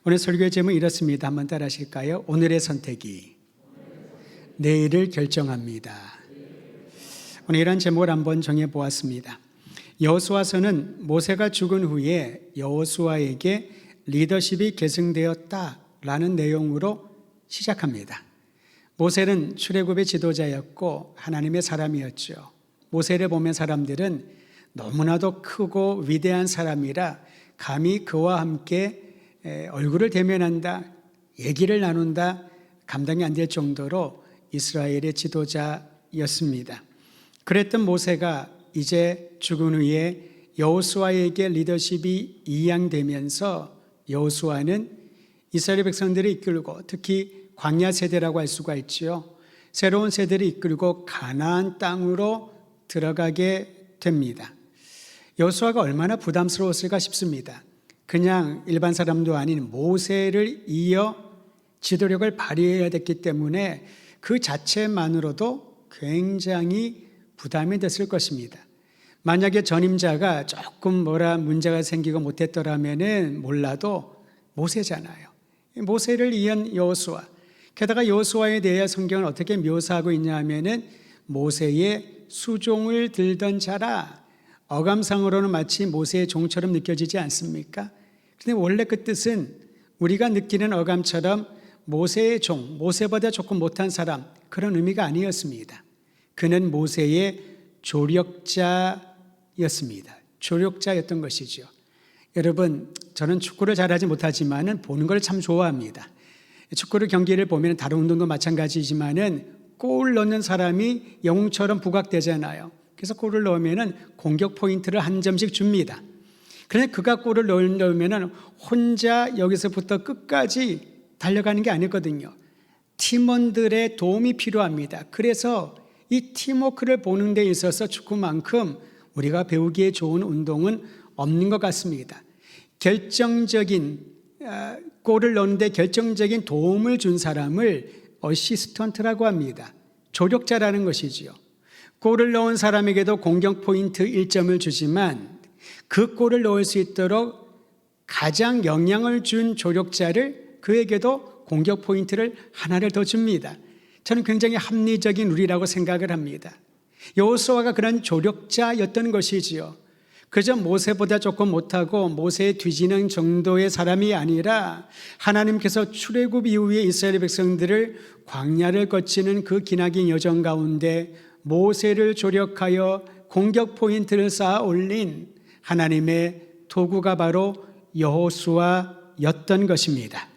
오늘 설교의 제목은 이렇습니다. 한번 따라 하실까요? 오늘의 선택이 내일을 결정합니다. 오늘 이런 제목을 한번 정해 보았습니다. 여호수아서는 모세가 죽은 후에 여호수아에게 리더십이 계승되었다라는 내용으로 시작합니다. 모세는 출애굽의 지도자였고 하나님의 사람이었죠. 모세를 보면 사람들은 너무나도 크고 위대한 사람이라 감히 그와 함께 얼굴을 대면한다, 얘기를 나눈다 감당이 안 될 정도로 이스라엘의 지도자였습니다. 그랬던 모세가 이제 죽은 후에 여호수아에게 리더십이 이양되면서 여호수아는 이스라엘 백성들을 이끌고 특히 광야 세대라고 할 수가 있죠. 새로운 세대를 이끌고 가나안 땅으로 들어가게 됩니다. 여호수아가 얼마나 부담스러웠을까 싶습니다. 그냥 일반 사람도 아닌 모세를 이어 지도력을 발휘해야 됐기 때문에 그 자체만으로도 굉장히 부담이 됐을 것입니다. 만약에 전임자가 조금 문제가 생기고 못했더라면 몰라도 모세잖아요. 모세를 이은 여호수아. 게다가 여호수아에 대해 성경은 어떻게 묘사하고 있냐 하면은 모세의 수종을 들던 자라. 어감상으로는 마치 모세의 종처럼 느껴지지 않습니까? 그런데 원래 그 뜻은 우리가 느끼는 어감처럼 모세의 종, 모세보다 조금 못한 사람, 그런 의미가 아니었습니다. 그는 모세의 조력자였습니다. 조력자였던 것이죠. 여러분, 저는 축구를 잘하지 못하지만 보는 걸 참 좋아합니다. 축구를 경기를 보면 다른 운동도 마찬가지지만 골 넣는 사람이 영웅처럼 부각되잖아요. 그래서 골을 넣으면 공격 포인트를 한 점씩 줍니다. 그런데 그가 골을 넣으면 혼자 여기서부터 끝까지 달려가는 게 아니거든요. 팀원들의 도움이 필요합니다. 그래서 이 팀워크를 보는 데 있어서 축구만큼 우리가 배우기에 좋은 운동은 없는 것 같습니다. 골을 넣는데 결정적인 도움을 준 사람을 어시스턴트라고 합니다. 조력자라는 것이지요. 골을 넣은 사람에게도 공격 포인트 1점을 주지만 그 골을 넣을 수 있도록 가장 영향을 준 조력자를 그에게도 공격 포인트를 하나를 더 줍니다. 저는 굉장히 합리적인 룰이라고 생각을 합니다. 여호수아가 그런 조력자였던 것이지요. 그저 모세보다 조금 못하고 모세에 뒤지는 정도의 사람이 아니라 하나님께서 출애굽 이후에 이스라엘 백성들을 광야를 거치는 그 기나긴 여정 가운데 모세를 조력하여 공격 포인트를 쌓아 올린 하나님의 도구가 바로 여호수아였던 것입니다.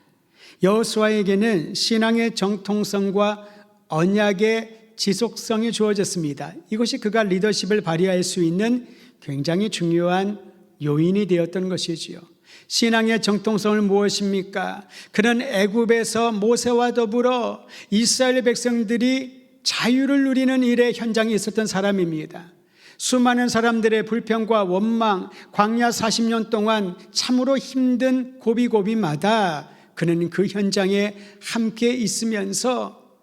여호수아에게는 신앙의 정통성과 언약의 지속성이 주어졌습니다. 이것이 그가 리더십을 발휘할 수 있는 굉장히 중요한 요인이 되었던 것이지요. 신앙의 정통성은 무엇입니까? 그는 애굽에서 모세와 더불어 이스라엘 백성들이 자유를 누리는 일에 현장에 있었던 사람입니다. 수많은 사람들의 불평과 원망, 광야 40년 동안 참으로 힘든 고비고비마다 그는 그 현장에 함께 있으면서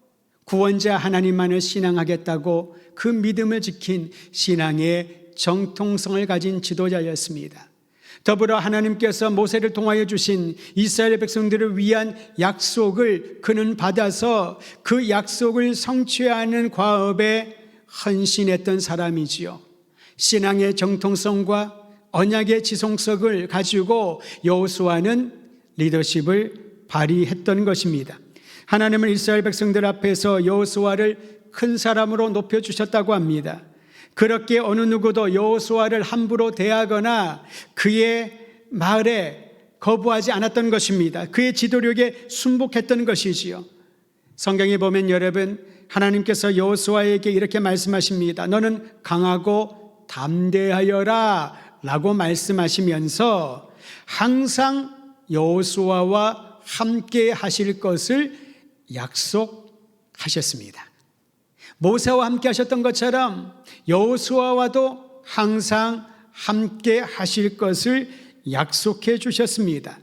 구원자 하나님만을 신앙하겠다고 그 믿음을 지킨 신앙의 정통성을 가진 지도자였습니다. 더불어 하나님께서 모세를 통하여 주신 이스라엘 백성들을 위한 약속을 그는 받아서 그 약속을 성취하는 과업에 헌신했던 사람이지요. 신앙의 정통성과 언약의 지속성을 가지고 여호수아는 리더십을 발휘했던 것입니다. 하나님은 이스라엘 백성들 앞에서 여호수아를 큰 사람으로 높여주셨다고 합니다. 그렇게 어느 누구도 여호수아를 함부로 대하거나 그의 말에 거부하지 않았던 것입니다. 그의 지도력에 순복했던 것이지요. 성경에 보면 여러분, 하나님께서 여호수아에게 이렇게 말씀하십니다. 너는 강하고 담대하여라 라고 말씀하시면서 항상 여호수아와 함께 하실 것을 약속하셨습니다. 모세와 함께 하셨던 것처럼 여호수아와도 항상 함께 하실 것을 약속해 주셨습니다.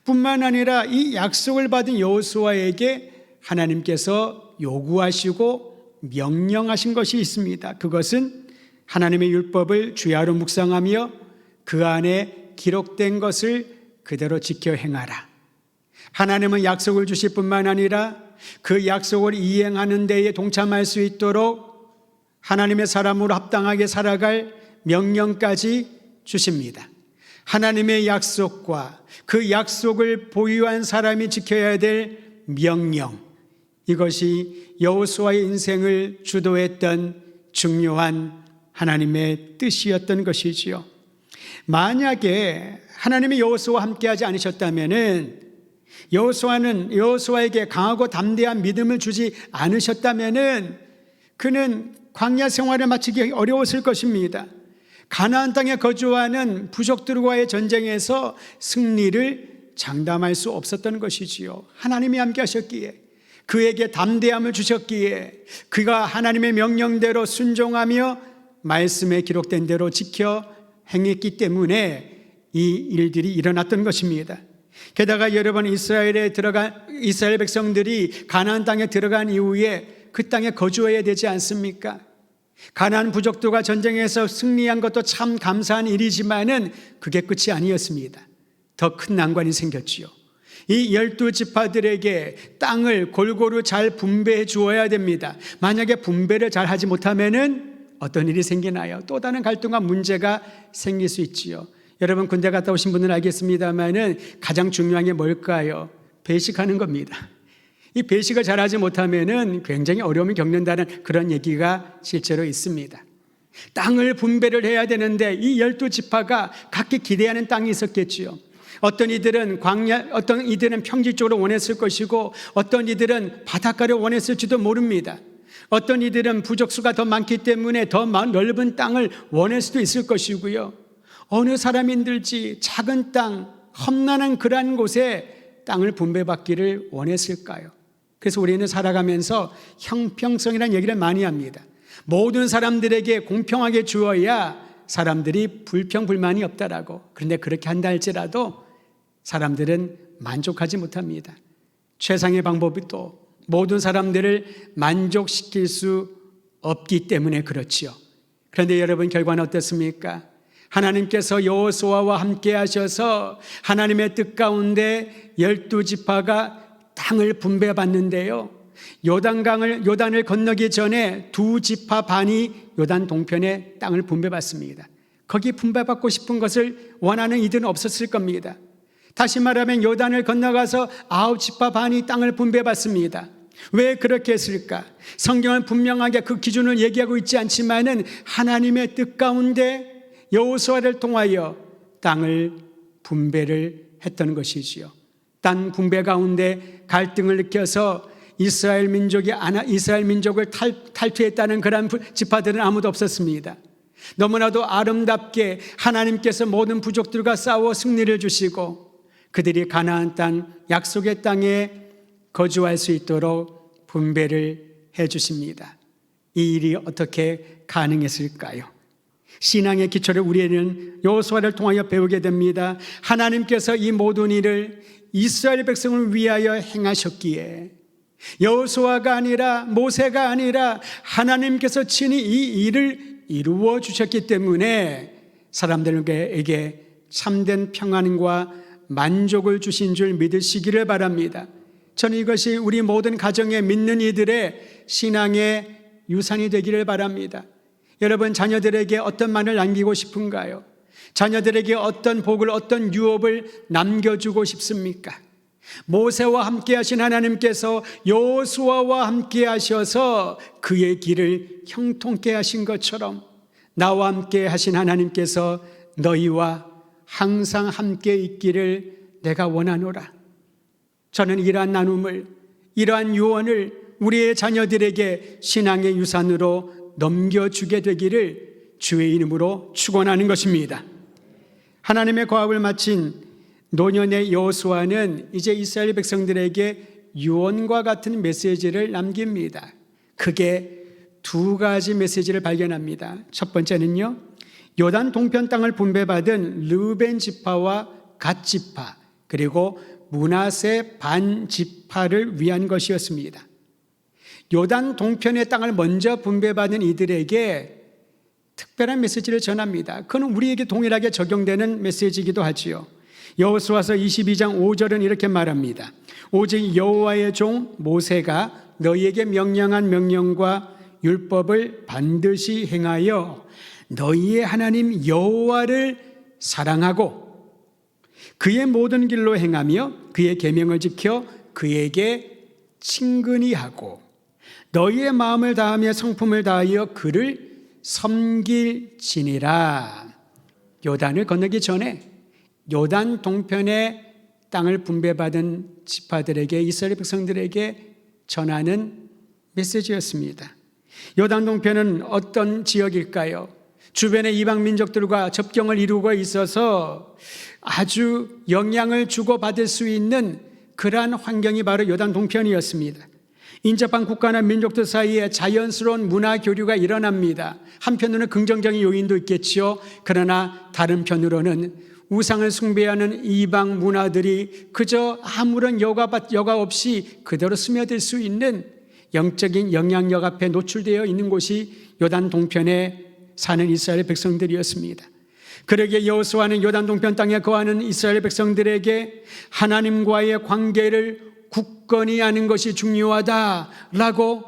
뿐만 아니라 이 약속을 받은 여호수아에게 하나님께서 요구하시고 명령하신 것이 있습니다. 그것은 하나님의 율법을 주야로 묵상하며 그 안에 기록된 것을 그대로 지켜 행하라. 하나님은 약속을 주실 뿐만 아니라 그 약속을 이행하는 데에 동참할 수 있도록 하나님의 사람으로 합당하게 살아갈 명령까지 주십니다. 하나님의 약속과 그 약속을 보유한 사람이 지켜야 될 명령, 이것이 여호수아의 인생을 주도했던 중요한 하나님의 뜻이었던 것이지요. 만약에 하나님이 여호수아와 함께하지 않으셨다면은, 여호수아에게 강하고 담대한 믿음을 주지 않으셨다면은 그는 광야 생활을 마치기 어려웠을 것입니다. 가나안 땅에 거주하는 부족들과의 전쟁에서 승리를 장담할 수 없었던 것이지요. 하나님이 함께하셨기에, 그에게 담대함을 주셨기에 그가 하나님의 명령대로 순종하며 말씀에 기록된 대로 지켜 행했기 때문에 이 일들이 일어났던 것입니다. 게다가 여러분, 이스라엘 백성들이 가나안 땅에 들어간 이후에 그 땅에 거주해야 되지 않습니까? 가나안 부족들과 전쟁에서 승리한 것도 참 감사한 일이지만은 그게 끝이 아니었습니다. 더 큰 난관이 생겼지요. 이 12지파들에게 땅을 골고루 잘 분배해 주어야 됩니다. 만약에 분배를 잘 하지 못하면은 어떤 일이 생기나요? 또 다른 갈등과 문제가 생길 수 있지요. 여러분, 군대 갔다 오신 분은 알겠습니다만은 가장 중요한 게 뭘까요? 배식하는 겁니다. 이 배식을 잘하지 못하면은 굉장히 어려움을 겪는다는 그런 얘기가 실제로 있습니다. 땅을 분배를 해야 되는데 이 12지파가 각기 기대하는 땅이 있었겠지요. 어떤 이들은 평지 쪽으로 원했을 것이고, 어떤 이들은 바닷가를 원했을지도 모릅니다. 어떤 이들은 부족수가 더 많기 때문에 더 넓은 땅을 원할 수도 있을 것이고요. 어느 사람인들지 작은 땅, 험난한 그러한 곳에 땅을 분배받기를 원했을까요? 그래서 우리는 살아가면서 형평성이라는 얘기를 많이 합니다. 모든 사람들에게 공평하게 주어야 사람들이 불평불만이 없다라고. 그런데 그렇게 한다 할지라도 사람들은 만족하지 못합니다. 최상의 방법이 또 모든 사람들을 만족시킬 수 없기 때문에 그렇지요. 그런데 여러분, 결과는 어떻습니까? 하나님께서 여호수아와 함께 하셔서 하나님의 뜻 가운데 12지파가 땅을 분배받는데요, 요단을 건너기 전에 2지파 반이 요단 동편에 땅을 분배받습니다. 거기 분배받고 싶은 것을 원하는 이들은 없었을 겁니다. 다시 말하면 요단을 건너가서 9지파 반이 땅을 분배받습니다. 왜 그렇게 했을까? 성경은 분명하게 그 기준을 얘기하고 있지 않지만은 하나님의 뜻 가운데 여호수아를 통하여 땅을 분배를 했던 것이지요. 땅 분배 가운데 갈등을 느껴서 이스라엘 민족을 탈퇴했다는 그런 지파들은 아무도 없었습니다. 너무나도 아름답게 하나님께서 모든 부족들과 싸워 승리를 주시고 그들이 가나안 땅, 약속의 땅에 거주할 수 있도록 분배를 해 주십니다. 이 일이 어떻게 가능했을까요? 신앙의 기초를 우리는 여호수아를 통하여 배우게 됩니다. 하나님께서 이 모든 일을 이스라엘 백성을 위하여 행하셨기에, 여호수아가 아니라 모세가 아니라 하나님께서 친히 이 일을 이루어 주셨기 때문에 사람들에게 참된 평안과 만족을 주신 줄 믿으시기를 바랍니다. 저는 이것이 우리 모든 가정에 믿는 이들의 신앙의 유산이 되기를 바랍니다. 여러분, 자녀들에게 어떤 만을 남기고 싶은가요? 자녀들에게 어떤 복을, 어떤 유업을 남겨주고 싶습니까? 모세와 함께 하신 하나님께서 여호수아와 함께 하셔서 그의 길을 형통케 하신 것처럼 나와 함께 하신 하나님께서 너희와 항상 함께 있기를 내가 원하노라. 저는 이러한 나눔을, 이러한 유언을 우리의 자녀들에게 신앙의 유산으로 넘겨주게 되기를 주의 이름으로 축원하는 것입니다. 하나님의 거합을 마친 노년의 여호수아는 이제 이스라엘 백성들에게 유언과 같은 메시지를 남깁니다. 그게 2가지 메시지를 발견합니다. 첫 번째는요, 요단 동편 땅을 분배받은 르벤 지파와 갓 지파, 그리고 므낫세 반 지파를 위한 것이었습니다. 요단 동편의 땅을 먼저 분배받은 이들에게 특별한 메시지를 전합니다. 그건 우리에게 동일하게 적용되는 메시지이기도 하지요. 여호수아서 22장 5절은 이렇게 말합니다. 오직 여호와의 종 모세가 너희에게 명령한 명령과 율법을 반드시 행하여 너희의 하나님 여호와를 사랑하고 그의 모든 길로 행하며 그의 계명을 지켜 그에게 친근히 하고 너희의 마음을 다하며 성품을 다하여 그를 섬길지니라. 요단을 건너기 전에 요단 동편의 땅을 분배받은 지파들에게, 이스라엘 백성들에게 전하는 메시지였습니다. 요단 동편은 어떤 지역일까요? 주변의 이방 민족들과 접경을 이루고 있어서 아주 영향을 주고받을 수 있는 그러한 환경이 바로 요단 동편이었습니다. 인접한 국가나 민족들 사이에 자연스러운 문화 교류가 일어납니다. 한편으로는 긍정적인 요인도 있겠지요. 그러나 다른 편으로는 우상을 숭배하는 이방 문화들이 그저 아무런 여과 없이 그대로 스며들 수 있는 영적인 영향력 앞에 노출되어 있는 곳이 요단 동편에 사는 이스라엘 백성들이었습니다. 그러기에 여호수아는 요단 동편 땅에 거하는 이스라엘 백성들에게 하나님과의 관계를 굳건히 하는 것이 중요하다라고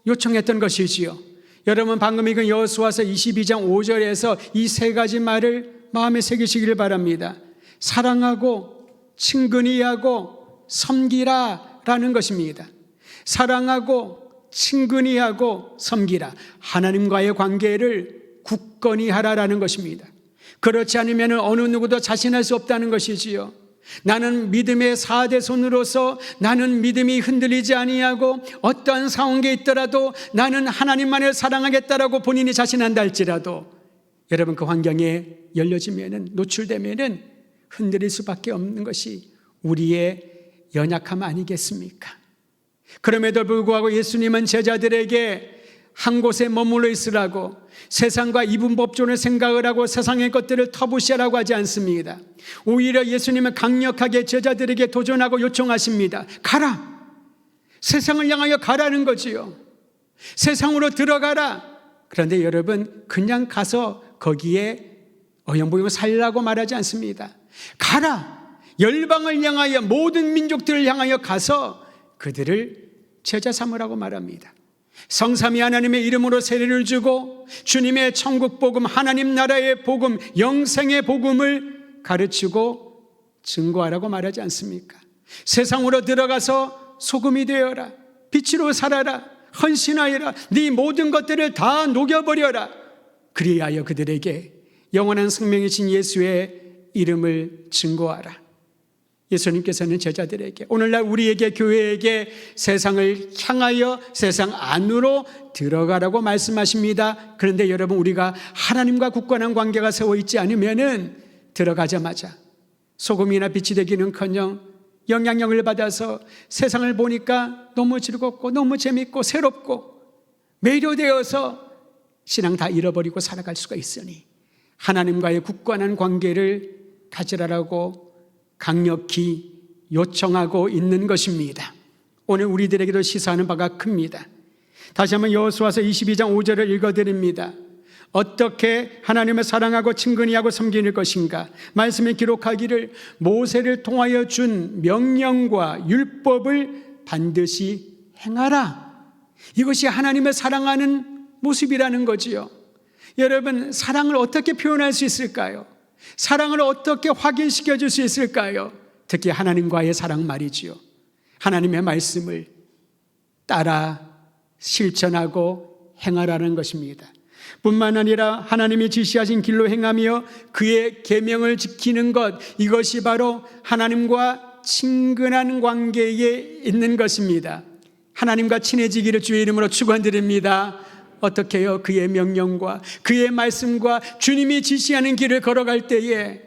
요청했던 것이지요. 여러분, 방금 읽은 여호수아서 22장 5절에서 이 세 가지 말을 마음에 새기시기를 바랍니다. 사랑하고 친근히 하고 섬기라 라는 것입니다. 사랑하고 친근히 하고 섬기라. 하나님과의 관계를 굳건히 하라라는 것입니다. 그렇지 않으면 어느 누구도 자신할 수 없다는 것이지요. 나는 믿음의 4대 손으로서 나는 믿음이 흔들리지 아니하고 어떠한 상황에 있더라도 나는 하나님만을 사랑하겠다라고 본인이 자신한다 할지라도 여러분, 그 환경에 열려지면은, 노출되면은 흔들릴 수밖에 없는 것이 우리의 연약함 아니겠습니까? 그럼에도 불구하고 예수님은 제자들에게 한 곳에 머물러 있으라고, 세상과 이분법존을 생각을 하고 세상의 것들을 터부시하라고 하지 않습니다. 오히려 예수님은 강력하게 제자들에게 도전하고 요청하십니다. 가라! 세상을 향하여 가라는 거지요. 세상으로 들어가라. 그런데 여러분, 그냥 가서 거기에 어영부영 살라고 말하지 않습니다. 가라! 열방을 향하여, 모든 민족들을 향하여 가서 그들을 제자 삼으라고 말합니다. 성삼위 하나님의 이름으로 세례를 주고 주님의 천국 복음, 하나님 나라의 복음, 영생의 복음을 가르치고 증거하라고 말하지 않습니까? 세상으로 들어가서 소금이 되어라, 빛으로 살아라, 헌신하여라, 네 모든 것들을 다 녹여버려라. 그리하여 그들에게 영원한 생명이신 예수의 이름을 증거하라. 예수님께서는 제자들에게, 오늘날 우리에게, 교회에게 세상을 향하여 세상 안으로 들어가라고 말씀하십니다. 그런데 여러분, 우리가 하나님과 굳건한 관계가 세워 있지 않으면은 들어가자마자 소금이나 빛이 되기는커녕 영향력을 받아서 세상을 보니까 너무 즐겁고 너무 재밌고 새롭고 매료되어서 신앙 다 잃어버리고 살아갈 수가 있으니 하나님과의 굳건한 관계를 가지라라고 강력히 요청하고 있는 것입니다. 오늘 우리들에게도 시사하는 바가 큽니다. 다시 한번 여호수아서 22장 5절을 읽어드립니다. 어떻게 하나님을 사랑하고 친근히 하고 섬기는 것인가? 말씀에 기록하기를 모세를 통하여 준 명령과 율법을 반드시 행하라. 이것이 하나님을 사랑하는 모습이라는 거지요. 여러분, 사랑을 어떻게 표현할 수 있을까요? 사랑을 어떻게 확인시켜 줄 수 있을까요? 특히 하나님과의 사랑 말이지요. 하나님의 말씀을 따라 실천하고 행하라는 것입니다. 뿐만 아니라 하나님이 지시하신 길로 행하며 그의 계명을 지키는 것, 이것이 바로 하나님과 친근한 관계에 있는 것입니다. 하나님과 친해지기를 주의 이름으로 축원드립니다. 어떻게 해요? 그의 명령과 그의 말씀과 주님이 지시하는 길을 걸어갈 때에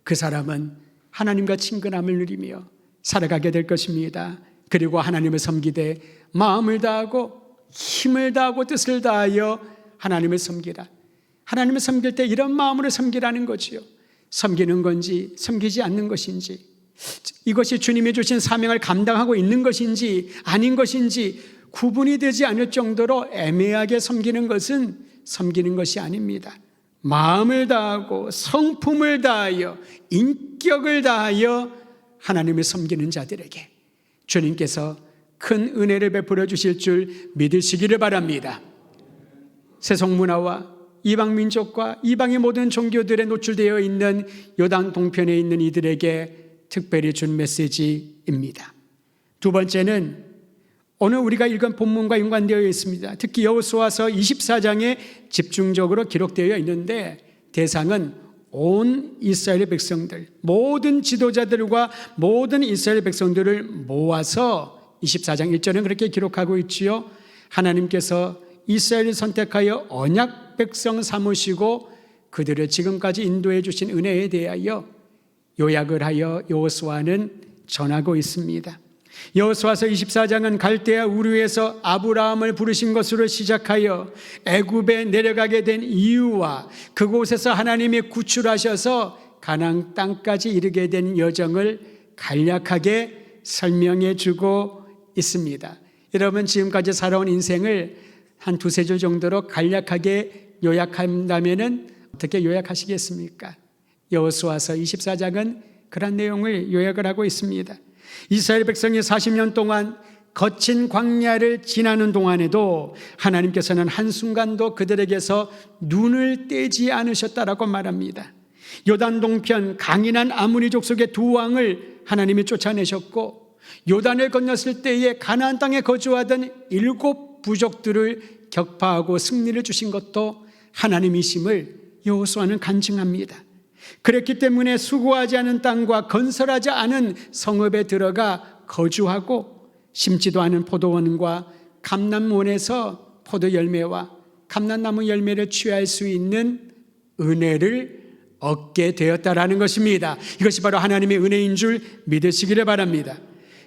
그 사람은 하나님과 친근함을 누리며 살아가게 될 것입니다. 그리고 하나님을 섬기되 마음을 다하고 힘을 다하고 뜻을 다하여 하나님을 섬기라. 하나님을 섬길 때 이런 마음으로 섬기라는 거지요. 섬기는 건지 섬기지 않는 것인지, 이것이 주님이 주신 사명을 감당하고 있는 것인지 아닌 것인지 구분이 되지 않을 정도로 애매하게 섬기는 것은 섬기는 것이 아닙니다. 마음을 다하고 성품을 다하여 인격을 다하여 하나님을 섬기는 자들에게 주님께서 큰 은혜를 베풀어 주실 줄 믿으시기를 바랍니다. 세속 문화와 이방 민족과 이방의 모든 종교들에 노출되어 있는 요단 동편에 있는 이들에게 특별히 준 메시지입니다. 두 번째는 오늘 우리가 읽은 본문과 연관되어 있습니다. 특히 여호수아서 24장에 집중적으로 기록되어 있는데 대상은 온 이스라엘 백성들, 모든 지도자들과 모든 이스라엘 백성들을 모아서 24장 1절은 그렇게 기록하고 있지요. 하나님께서 이스라엘을 선택하여 언약 백성 삼으시고 그들을 지금까지 인도해 주신 은혜에 대하여 요약을 하여 여호수아는 전하고 있습니다. 여호수아서 24장은 갈대아 우르에서 아브라함을 부르신 것으로 시작하여 애굽에 내려가게 된 이유와 그곳에서 하나님이 구출하셔서 가나안 땅까지 이르게 된 여정을 간략하게 설명해 주고 있습니다. 여러분 지금까지 살아온 인생을 한 두세 줄 정도로 간략하게 요약한다면 어떻게 요약하시겠습니까? 여호수아서 24장은 그런 내용을 요약을 하고 있습니다. 이스라엘 백성이 40년 동안 거친 광야를 지나는 동안에도 하나님께서는 한순간도 그들에게서 눈을 떼지 않으셨다라고 말합니다. 요단 동편 강인한 아모리 족속의 두 왕을 하나님이 쫓아내셨고 요단을 건넜을 때에 가나안 땅에 거주하던 7 부족들을 격파하고 승리를 주신 것도 하나님이심을 여호수아는 간증합니다. 그랬기 때문에 수고하지 않은 땅과 건설하지 않은 성읍에 들어가 거주하고 심지도 않은 포도원과 감람원에서 포도 열매와 감람나무 열매를 취할 수 있는 은혜를 얻게 되었다라는 것입니다. 이것이 바로 하나님의 은혜인 줄 믿으시기를 바랍니다.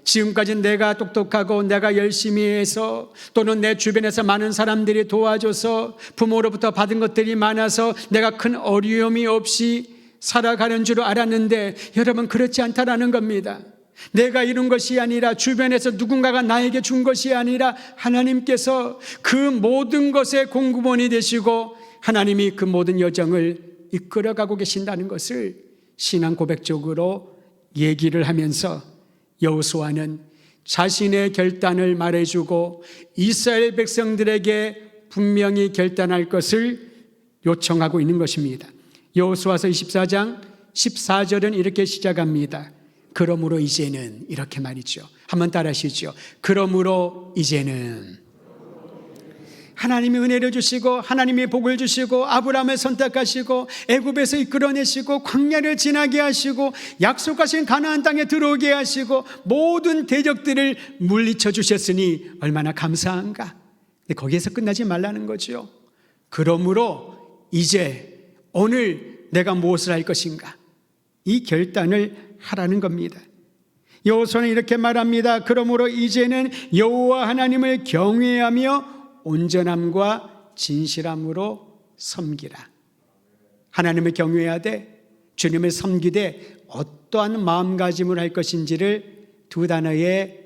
지금까지 내가 똑똑하고 내가 열심히 해서 또는 내 주변에서 많은 사람들이 도와줘서 부모로부터 받은 것들이 많아서 내가 큰 어려움이 없이 살아가는 줄 알았는데 여러분 그렇지 않다라는 겁니다. 내가 이룬 것이 아니라 주변에서 누군가가 나에게 준 것이 아니라 하나님께서 그 모든 것의 공급원이 되시고 하나님이 그 모든 여정을 이끌어가고 계신다는 것을 신앙 고백적으로 얘기를 하면서 여호수아는 자신의 결단을 말해주고 이스라엘 백성들에게 분명히 결단할 것을 요청하고 있는 것입니다. 여호수아서 24장 14절은 이렇게 시작합니다. 그러므로 이제는 이렇게 말이죠. 한번 따라하시죠. 그러므로 이제는 하나님이 은혜를 주시고 하나님이 복을 주시고 아브라함을 선택하시고 애굽에서 이끌어내시고 광야를 지나게 하시고 약속하신 가나안 땅에 들어오게 하시고 모든 대적들을 물리쳐 주셨으니 얼마나 감사한가. 근데 거기에서 끝나지 말라는 거죠. 그러므로 이제 오늘 내가 무엇을 할 것인가? 이 결단을 하라는 겁니다. 여호수아는 이렇게 말합니다. 그러므로 이제는 여호와 하나님을 경외하며 온전함과 진실함으로 섬기라. 하나님을 경외하되 주님을 섬기되 어떠한 마음가짐을 할 것인지를 두 단어에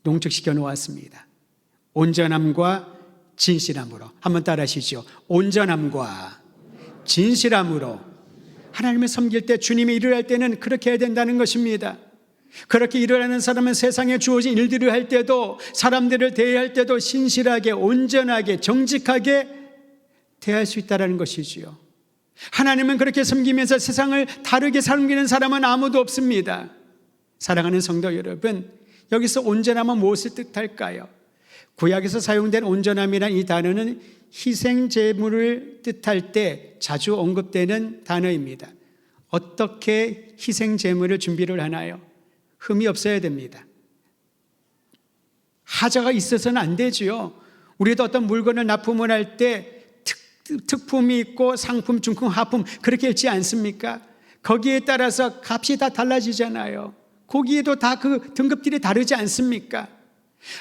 농축시켜 놓았습니다. 온전함과 진실함으로. 한번 따라하시죠. 온전함과 진실함으로. 하나님을 섬길 때 주님이 일을 할 때는 그렇게 해야 된다는 것입니다. 그렇게 일을 하는 사람은 세상에 주어진 일들을 할 때도 사람들을 대할 때도 신실하게 온전하게 정직하게 대할 수 있다는 것이지요. 하나님은 그렇게 섬기면서 세상을 다르게 섬기는 사람은 아무도 없습니다. 사랑하는 성도 여러분, 여기서 온전함은 무엇을 뜻할까요? 구약에서 사용된 온전함이란 이 단어는 희생제물을 뜻할 때 자주 언급되는 단어입니다. 어떻게 희생제물을 준비를 하나요? 흠이 없어야 됩니다. 하자가 있어서는 안 되지요. 우리도 어떤 물건을 납품을 할 때 특품이 있고 상품, 중품, 하품 그렇게 있지 않습니까? 거기에 따라서 값이 다 달라지잖아요. 거기에도 다 그 등급들이 다르지 않습니까?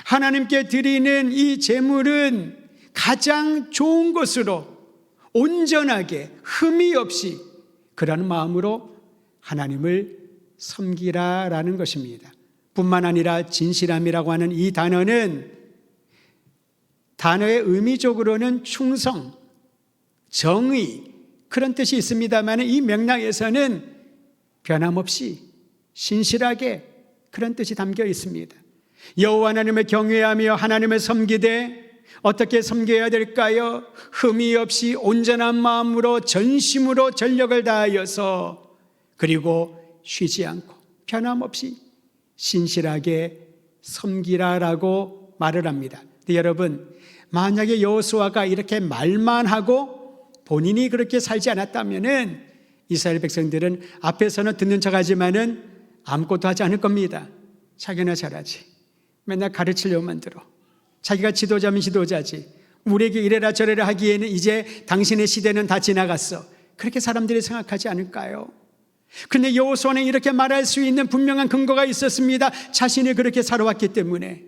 하나님께 드리는 이 제물은 가장 좋은 것으로 온전하게 흠이 없이 그런 마음으로 하나님을 섬기라라는 것입니다. 뿐만 아니라 진실함이라고 하는 이 단어는 단어의 의미적으로는 충성, 정의, 그런 뜻이 있습니다만 이 맥락에서는 변함없이 신실하게 그런 뜻이 담겨 있습니다. 여호와 하나님을 경외하며 하나님을 섬기되 어떻게 섬겨야 될까요? 흠이 없이 온전한 마음으로 전심으로 전력을 다하여서 그리고 쉬지 않고 변함없이 신실하게 섬기라라고 말을 합니다. 근데 여러분, 만약에 여호수아가 이렇게 말만 하고 본인이 그렇게 살지 않았다면은 이스라엘 백성들은 앞에서는 듣는 척하지만은 아무것도 하지 않을 겁니다. 자기나 잘하지. 맨날 가르치려고만 들어. 자기가 지도자면 지도자지. 우리에게 이래라 저래라 하기에는 이제 당신의 시대는 다 지나갔어. 그렇게 사람들이 생각하지 않을까요? 그런데 여호수아는 이렇게 말할 수 있는 분명한 근거가 있었습니다. 자신이 그렇게 살아왔기 때문에.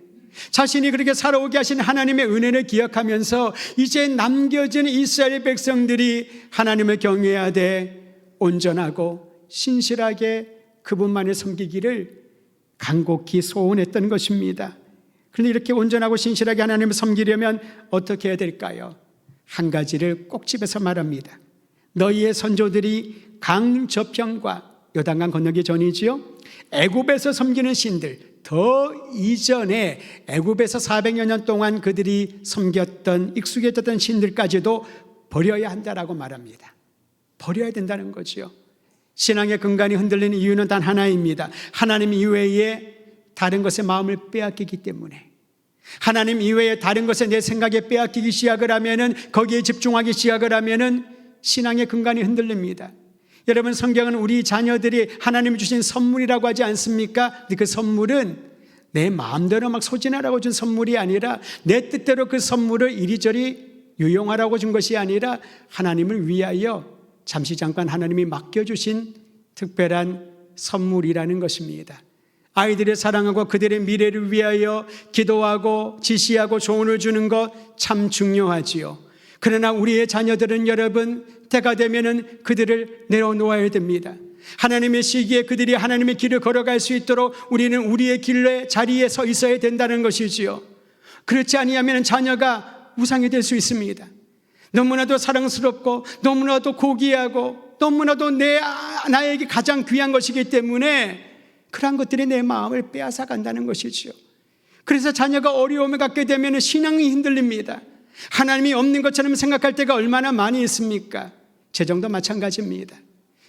자신이 그렇게 살아오게 하신 하나님의 은혜를 기억하면서 이제 남겨진 이스라엘 백성들이 하나님을 경외하되 온전하고 신실하게 그분만을 섬기기를 간곡히 소원했던 것입니다. 그런데 이렇게 온전하고 신실하게 하나님을 섬기려면 어떻게 해야 될까요? 한 가지를 꼭 집에서 말합니다. 너희의 선조들이 강 저편과 요단강 건너기 전이지요, 애굽에서 섬기는 신들, 더 이전에 애굽에서 400여 년 동안 그들이 섬겼던 익숙해졌던 신들까지도 버려야 한다라고 말합니다. 버려야 된다는 거죠. 신앙의 근간이 흔들리는 이유는 단 하나입니다. 하나님 이외에 다른 것에 마음을 빼앗기기 때문에. 하나님 이외에 다른 것에 내 생각에 빼앗기기 시작을 하면은, 거기에 집중하기 시작을 하면은 신앙의 근간이 흔들립니다. 여러분, 성경은 우리 자녀들이 하나님이 주신 선물이라고 하지 않습니까? 근데 그 선물은 내 마음대로 막 소진하라고 준 선물이 아니라, 내 뜻대로 그 선물을 이리저리 유용하라고 준 것이 아니라 하나님을 위하여 잠시 잠깐 하나님이 맡겨주신 특별한 선물이라는 것입니다. 아이들을 사랑하고 그들의 미래를 위하여 기도하고 지시하고 조언을 주는 것 참 중요하지요. 그러나 우리의 자녀들은 여러분, 때가 되면은 그들을 내려놓아야 됩니다. 하나님의 시기에 그들이 하나님의 길을 걸어갈 수 있도록 우리는 우리의 길의 자리에 서 있어야 된다는 것이지요. 그렇지 아니하면 자녀가 우상이 될 수 있습니다. 너무나도 사랑스럽고 너무나도 고귀하고 너무나도 나에게 가장 귀한 것이기 때문에 그러한 것들이 내 마음을 빼앗아 간다는 것이지요. 그래서 자녀가 어려움을 갖게 되면 신앙이 흔들립니다. 하나님이 없는 것처럼 생각할 때가 얼마나 많이 있습니까? 재정도 마찬가지입니다.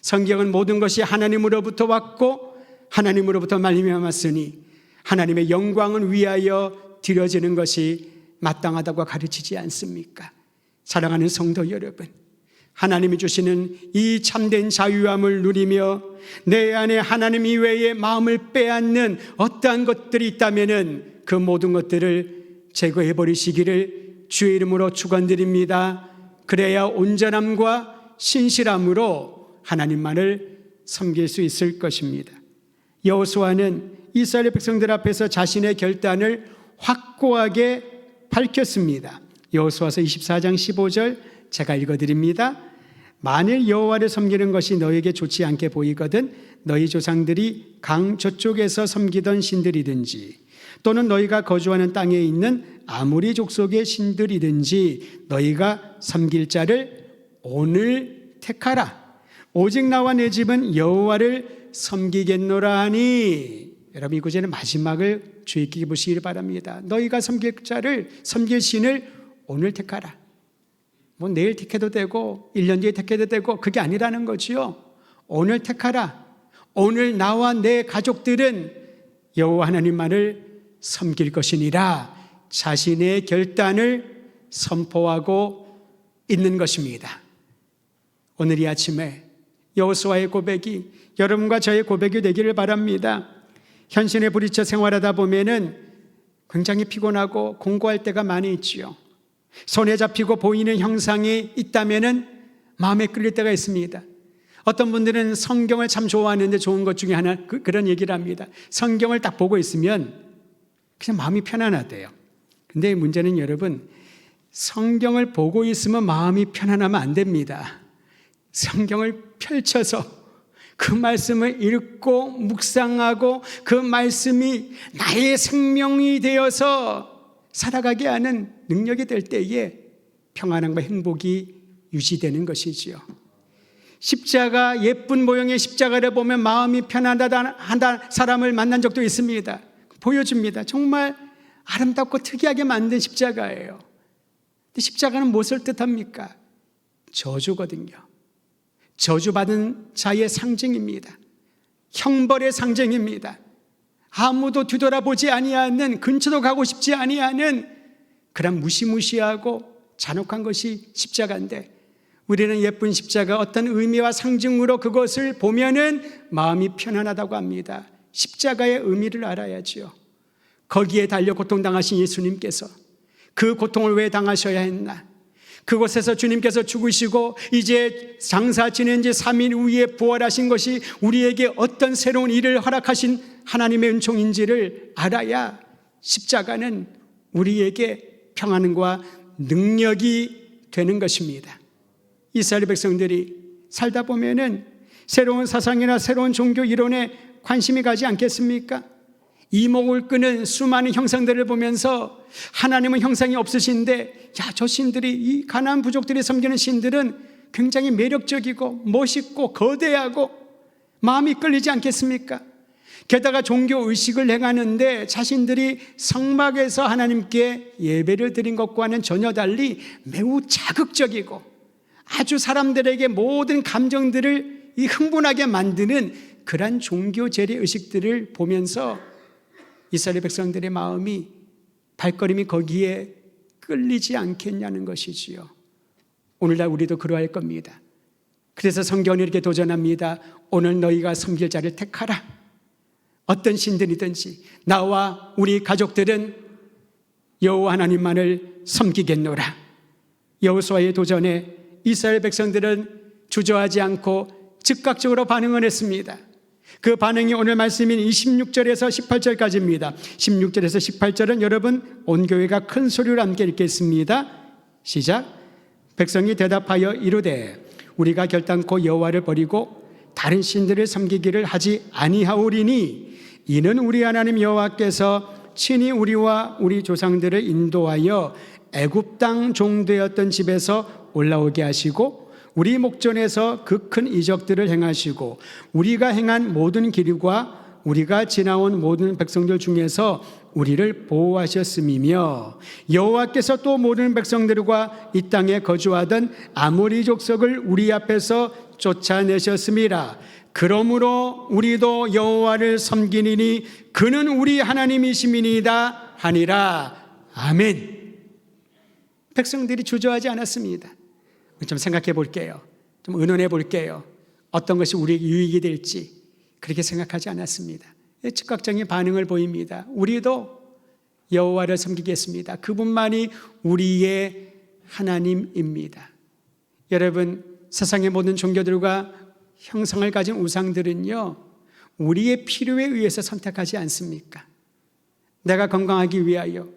성경은 모든 것이 하나님으로부터 왔고 하나님으로부터 말미암았으니 하나님의 영광을 위하여 드려지는 것이 마땅하다고 가르치지 않습니까? 사랑하는 성도 여러분, 하나님이 주시는 이 참된 자유함을 누리며 내 안에 하나님 이외에 마음을 빼앗는 어떠한 것들이 있다면 그 모든 것들을 제거해 버리시기를 주의 이름으로 축원드립니다. 그래야 온전함과 신실함으로 하나님만을 섬길 수 있을 것입니다. 여호수아는 이스라엘 백성들 앞에서 자신의 결단을 확고하게 밝혔습니다. 여호수아서 24장 15절 제가 읽어드립니다. 만일 여호와를 섬기는 것이 너에게 좋지 않게 보이거든 너희 조상들이 강 저쪽에서 섬기던 신들이든지 또는 너희가 거주하는 땅에 있는 아모리 족속의 신들이든지 너희가 섬길 자를 오늘 택하라. 오직 나와 내 집은 여호와를 섬기겠노라 하니. 여러분, 이 구절의 마지막을 주의 깊게 보시길 바랍니다. 너희가 섬길 자를, 섬길 신을 오늘 택하라. 뭐 내일 택해도 되고 1년 뒤에 택해도 되고 그게 아니라는 거지요. 오늘 택하라. 오늘 나와 내 가족들은 여호와 하나님만을 섬길 것이니라. 자신의 결단을 선포하고 있는 것입니다. 오늘 이 아침에 여호수아의 고백이 여러분과 저의 고백이 되기를 바랍니다. 현실에 부딪혀 생활하다 보면은 굉장히 피곤하고 공고할 때가 많이 있지요. 손에 잡히고 보이는 형상이 있다면은 마음에 끌릴 때가 있습니다. 어떤 분들은 성경을 참 좋아하는데 좋은 것 중에 하나 그런 얘기를 합니다. 성경을 딱 보고 있으면 그냥 마음이 편안하대요. 근데 문제는 여러분, 성경을 보고 있으면 마음이 편안하면 안 됩니다. 성경을 펼쳐서 그 말씀을 읽고 묵상하고 그 말씀이 나의 생명이 되어서 살아가게 하는 능력이 될 때에 평안함과 행복이 유지되는 것이지요. 십자가, 예쁜 모형의 십자가를 보면 마음이 편안하다 사람을 만난 적도 있습니다. 보여줍니다. 정말 아름답고 특이하게 만든 십자가예요. 근데 십자가는 무엇을 뜻합니까? 저주거든요. 저주받은 자의 상징입니다. 형벌의 상징입니다. 아무도 뒤돌아보지 아니하는, 근처도 가고 싶지 아니하는 그런 무시무시하고 잔혹한 것이 십자가인데, 우리는 예쁜 십자가, 어떤 의미와 상징으로 그것을 보면은 마음이 편안하다고 합니다. 십자가의 의미를 알아야지요. 거기에 달려 고통당하신 예수님께서 그 고통을 왜 당하셔야 했나? 그곳에서 주님께서 죽으시고 이제 장사 지낸 지 3일 후에 부활하신 것이 우리에게 어떤 새로운 일을 허락하신 하나님의 은총인지를 알아야 십자가는 우리에게 평안과 능력이 되는 것입니다. 이스라엘 백성들이 살다 보면은 새로운 사상이나 새로운 종교 이론에 관심이 가지 않겠습니까? 이목을 끄는 수많은 형상들을 보면서 하나님은 형상이 없으신데, 야, 저 신들이, 이 가나안 부족들이 섬기는 신들은 굉장히 매력적이고 멋있고 거대하고 마음이 끌리지 않겠습니까? 게다가 종교 의식을 행하는데 자신들이 성막에서 하나님께 예배를 드린 것과는 전혀 달리 매우 자극적이고 아주 사람들에게 모든 감정들을 흥분하게 만드는 그러한 종교 재래 의식들을 보면서 이스라엘 백성들의 마음이, 발걸음이 거기에 끌리지 않겠냐는 것이지요. 오늘날 우리도 그러할 겁니다. 그래서 성경은 이렇게 도전합니다. 오늘 너희가 섬길 자를 택하라. 어떤 신들이든지 나와 우리 가족들은 여호와 하나님만을 섬기겠노라. 여호수아의 도전에 이스라엘 백성들은 주저하지 않고 즉각적으로 반응을 했습니다. 그 반응이 오늘 말씀인 16절에서 18절까지입니다. 16절에서 18절은 여러분 온 교회가 큰 소리로 함께 읽겠습니다. 시작. 백성이 대답하여 이르되 우리가 결단코 여호와를 버리고 다른 신들을 섬기기를 하지 아니하오리니 이는 우리 하나님 여호와께서 친히 우리와 우리 조상들을 인도하여 애굽 땅 종되었던 집에서 올라오게 하시고 우리 목전에서 그 큰 이적들을 행하시고 우리가 행한 모든 기류과 우리가 지나온 모든 백성들 중에서 우리를 보호하셨음이며 여호와께서 또 모든 백성들과 이 땅에 거주하던 아모리 족속을 우리 앞에서 쫓아내셨음이라. 그러므로 우리도 여호와를 섬기니니 그는 우리 하나님이심이니이다 하니라. 아멘. 백성들이 주저하지 않았습니다. 좀 생각해 볼게요. 좀 의논해 볼게요. 어떤 것이 우리에게 유익이 될지 그렇게 생각하지 않았습니다. 즉각적인 반응을 보입니다. 우리도 여호와를 섬기겠습니다. 그분만이 우리의 하나님입니다. 여러분, 세상의 모든 종교들과 형상을 가진 우상들은요, 우리의 필요에 의해서 선택하지 않습니까? 내가 건강하기 위하여,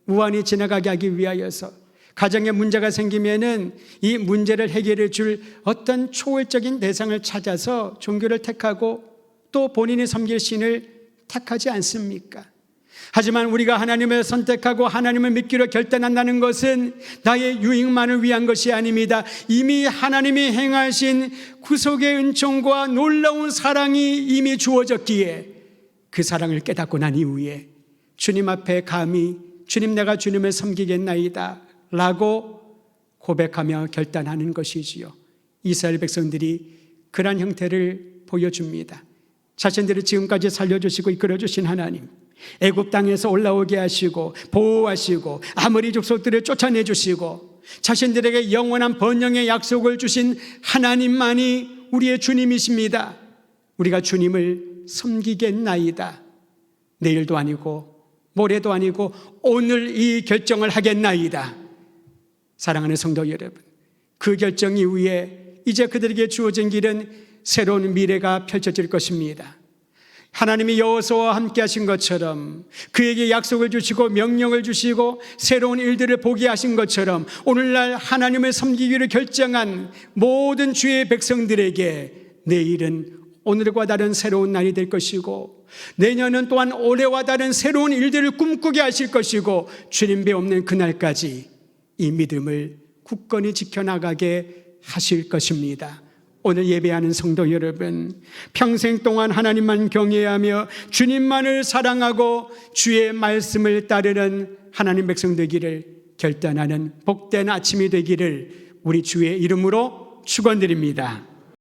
우환이 지나가게 하기 위하여서, 가정에 문제가 생기면은 이 문제를 해결해 줄 어떤 초월적인 대상을 찾아서 종교를 택하고 또 본인이 섬길 신을 택하지 않습니까? 하지만 우리가 하나님을 선택하고 하나님을 믿기로 결단한다는 것은 나의 유익만을 위한 것이 아닙니다. 이미 하나님이 행하신 구속의 은총과 놀라운 사랑이 이미 주어졌기에 그 사랑을 깨닫고 난 이후에 주님 앞에 감히 주님, 내가 주님을 섬기겠나이다 라고 고백하며 결단하는 것이지요. 이스라엘 백성들이 그러한 형태를 보여줍니다. 자신들을 지금까지 살려주시고 이끌어주신 하나님, 애굽 땅에서 올라오게 하시고 보호하시고 아모리 족속들을 쫓아내주시고 자신들에게 영원한 번영의 약속을 주신 하나님만이 우리의 주님이십니다. 우리가 주님을 섬기겠나이다. 내일도 아니고 모레도 아니고 오늘 이 결정을 하겠나이다. 사랑하는 성도 여러분, 그 결정 이후에 이제 그들에게 주어진 길은 새로운 미래가 펼쳐질 것입니다. 하나님이 여호수아와 함께 하신 것처럼, 그에게 약속을 주시고 명령을 주시고 새로운 일들을 보게 하신 것처럼 오늘날 하나님을 섬기기를 결정한 모든 주의 백성들에게 내일은 오늘과 다른 새로운 날이 될 것이고 내년은 또한 올해와 다른 새로운 일들을 꿈꾸게 하실 것이고 주님 배 없는 그날까지 이 믿음을 굳건히 지켜나가게 하실 것입니다. 오늘 예배하는 성도 여러분, 평생 동안 하나님만 경외하며 주님만을 사랑하고 주의 말씀을 따르는 하나님 백성 되기를 결단하는 복된 아침이 되기를 우리 주의 이름으로 축원드립니다.